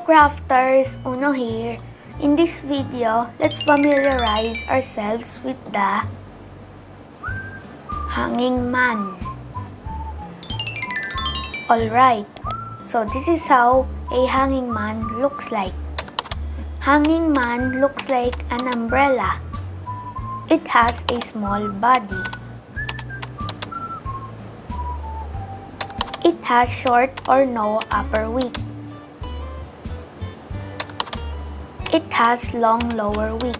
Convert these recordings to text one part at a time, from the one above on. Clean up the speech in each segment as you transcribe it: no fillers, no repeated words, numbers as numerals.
crafters, Uno here. In this video, let's familiarize ourselves with the hanging man. Alright, so this is how a hanging man looks like. Hanging man looks like an umbrella. It has a small body. It has short or no upper wing. It has long lower wing.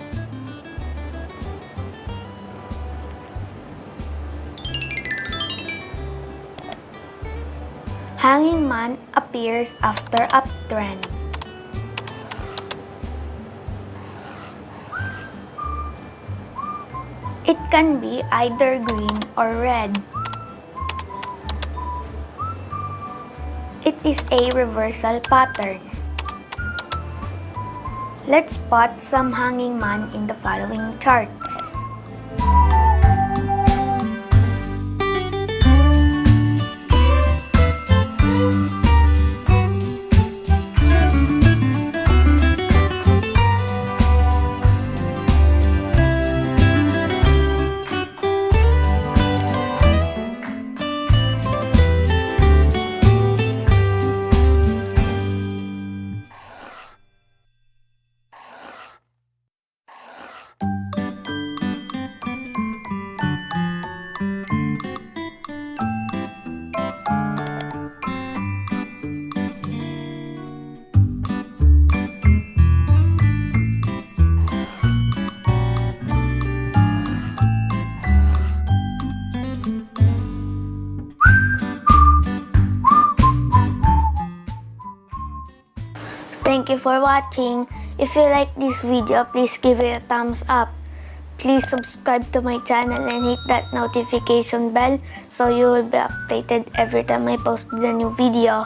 Hanging man appears after uptrend. It can be either green or red. It is a reversal pattern. Let's spot some hanging man in the following charts. Thank you for watching. If you like this video, please give it a thumbs up. Please subscribe to my channel and hit that notification bell so you will be updated every time I post a new video.